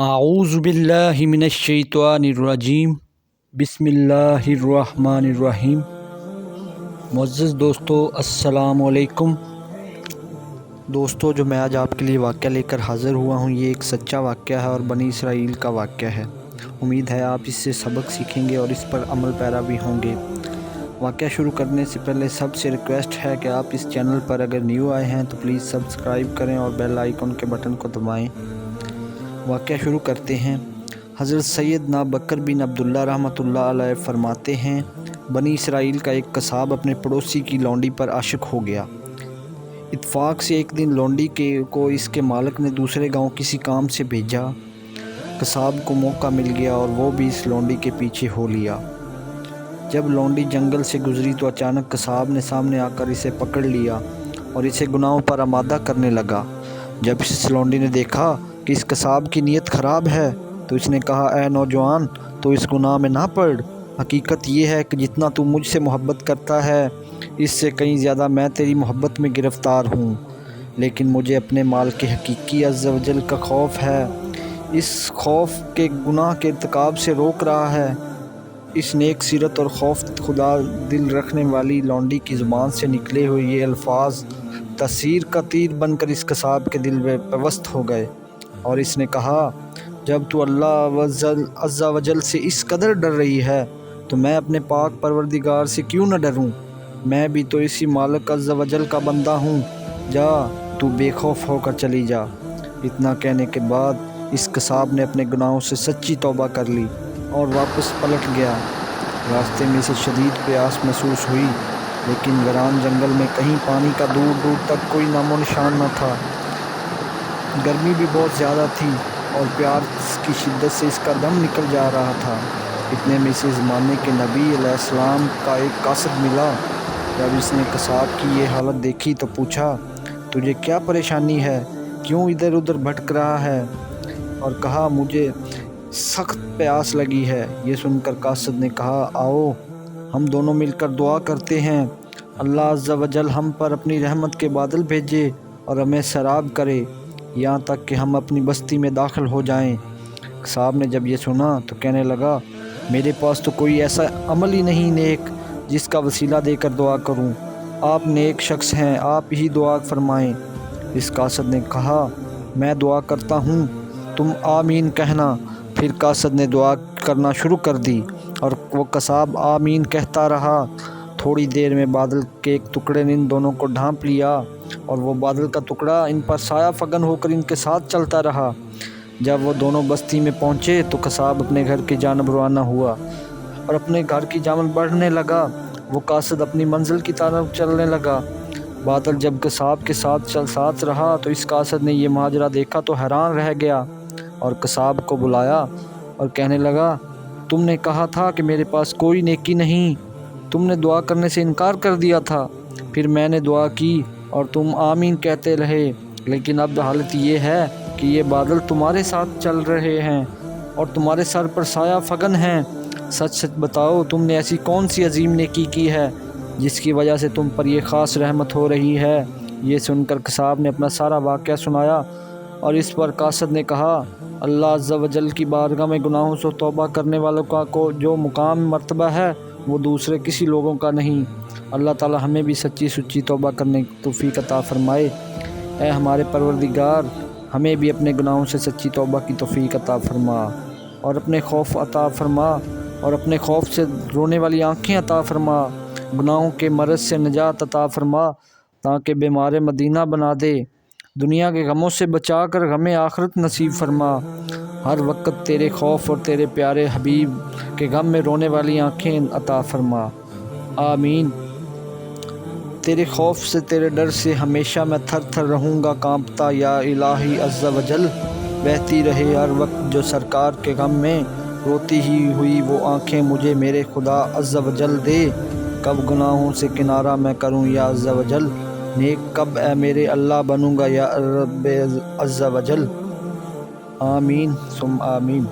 اعوذ باللہ من الشیطان الرجیم، بسم اللہ الرحمن الرحیم۔ معزز دوستو، السلام علیکم۔ دوستو، جو میں آج آپ کے لیے واقعہ لے کر حاضر ہوا ہوں، یہ ایک سچا واقعہ ہے اور بنی اسرائیل کا واقعہ ہے۔ امید ہے آپ اس سے سبق سیکھیں گے اور اس پر عمل پیرا بھی ہوں گے۔ واقعہ شروع کرنے سے پہلے سب سے ریکویسٹ ہے کہ آپ اس چینل پر اگر نیو آئے ہیں تو پلیز سبسکرائب کریں اور بیل آئیکن کے بٹن کو دبائیں۔ واقعہ شروع کرتے ہیں۔ حضرت سیدنا بکر بن عبداللہ رحمۃ اللہ علیہ فرماتے ہیں، بنی اسرائیل کا ایک قصاب اپنے پڑوسی کی لونڈی پر عاشق ہو گیا۔ اتفاق سے ایک دن لونڈی کو اس کے مالک نے دوسرے گاؤں کسی کام سے بھیجا۔ قصاب کو موقع مل گیا اور وہ بھی اس لونڈی کے پیچھے ہو لیا۔ جب لونڈی جنگل سے گزری تو اچانک قصاب نے سامنے آ کر اسے پکڑ لیا اور اسے گناہوں پر آمادہ کرنے لگا۔ جب اس لونڈی نے دیکھا کہ اس قصاب کی نیت خراب ہے تو اس نے کہا، اے نوجوان، تو اس گناہ میں نہ پڑ۔ حقیقت یہ ہے کہ جتنا تو مجھ سے محبت کرتا ہے، اس سے کہیں زیادہ میں تیری محبت میں گرفتار ہوں، لیکن مجھے اپنے مالک حقیقی عز و جل کا خوف ہے۔ اس خوف کے گناہ کے ارتکاب سے روک رہا ہے۔ اس نیک سیرت اور خوف خدا دل رکھنے والی لونڈی کی زبان سے نکلے ہوئے یہ الفاظ تاثیر کا تیر بن کر اس قصاب کے دل میں پیوست ہو گئے، اور اس نے کہا، جب تو اللہ عز و جل سے اس قدر ڈر رہی ہے تو میں اپنے پاک پروردگار سے کیوں نہ ڈروں؟ میں بھی تو اسی مالک عز و جل کا بندہ ہوں۔ جا، تو بے خوف ہو کر چلی جا۔ اتنا کہنے کے بعد اس قصاب نے اپنے گناہوں سے سچی توبہ کر لی اور واپس پلٹ گیا۔ راستے میں اسے شدید پیاس محسوس ہوئی، لیکن ویران جنگل میں کہیں پانی کا دور دور تک کوئی نام و نشان نہ تھا۔ گرمی بھی بہت زیادہ تھی اور پیاس کی شدت سے اس کا دم نکل جا رہا تھا۔ اتنے میں اسے زمانے کے نبی علیہ السلام کا ایک قاصد ملا۔ جب اس نے قصاب کی یہ حالت دیکھی تو پوچھا، تجھے کیا پریشانی ہے؟ کیوں ادھر ادھر بھٹک رہا ہے؟ اور کہا، مجھے سخت پیاس لگی ہے۔ یہ سن کر قاصد نے کہا، آؤ ہم دونوں مل کر دعا کرتے ہیں، اللہ عز و جل ہم پر اپنی رحمت کے بادل بھیجے اور ہمیں سیراب کرے، یہاں تک کہ ہم اپنی بستی میں داخل ہو جائیں۔ قصاب نے جب یہ سنا تو کہنے لگا، میرے پاس تو کوئی ایسا عمل ہی نہیں نیک جس کا وسیلہ دے کر دعا کروں۔ آپ نیک شخص ہیں، آپ ہی دعا فرمائیں۔ اس قاصد نے کہا، میں دعا کرتا ہوں، تم آمین کہنا۔ پھر قاصد نے دعا کرنا شروع کر دی اور وہ قصاب آمین کہتا رہا۔ تھوڑی دیر میں بادل کے ایک ٹکڑے نے ان دونوں کو ڈھانپ لیا اور وہ بادل کا ٹکڑا ان پر سایہ فگن ہو کر ان کے ساتھ چلتا رہا۔ جب وہ دونوں بستی میں پہنچے تو قصاب اپنے گھر کی جانب روانہ ہوا اور اپنے گھر کی جانب بڑھنے لگا۔ وہ قاصد اپنی منزل کی طرف چلنے لگا۔ بادل جب قصاب کے ساتھ رہا تو اس قاصد نے یہ ماجرا دیکھا تو حیران رہ گیا اور قصاب کو بلایا اور کہنے لگا، تم نے کہا تھا کہ میرے پاس کوئی نیکی نہیں، تم نے دعا کرنے سے انکار کر دیا تھا، پھر میں نے دعا کی اور تم آمین کہتے رہے، لیکن اب حالت یہ ہے کہ یہ بادل تمہارے ساتھ چل رہے ہیں اور تمہارے سر پر سایہ فگن ہیں۔ سچ سچ بتاؤ، تم نے ایسی کون سی عظیم نیکی کی ہے جس کی وجہ سے تم پر یہ خاص رحمت ہو رہی ہے؟ یہ سن کر قصاب نے اپنا سارا واقعہ سنایا اور اس پر قاصد نے کہا، اللہ عز و جل کی بارگاہ میں گناہوں سے توبہ کرنے والوں کا جو مقام مرتبہ ہے وہ دوسرے کسی لوگوں کا نہیں۔ اللہ تعالی ہمیں بھی سچی سچی توبہ کرنے کی توفیق عطا فرمائے۔ اے ہمارے پروردگار، ہمیں بھی اپنے گناہوں سے سچی توبہ کی توفیق عطا فرما اور اپنے خوف عطا فرما اور اپنے خوف سے رونے والی آنکھیں عطا فرما، گناہوں کے مرض سے نجات عطا فرما تاکہ بیمار مدینہ بنا دے، دنیا کے غموں سے بچا کر غم آخرت نصیب فرما، ہر وقت تیرے خوف اور تیرے پیارے حبیب کے غم میں رونے والی آنکھیں عطا فرما، آمین۔ تیرے خوف سے، تیرے ڈر سے ہمیشہ میں تھر تھر رہوں گا کانپتا، یا الہی عز و جل۔ بہتی رہے ہر وقت جو سرکار کے غم میں، روتی ہی ہوئی وہ آنکھیں مجھے میرے خدا عز و جل دے، کب گناہوں سے کنارہ میں کروں یا عز و جل، نیک کب اے میرے اللہ بنوں گا یا رب عز و جل، آمین ثم آمین۔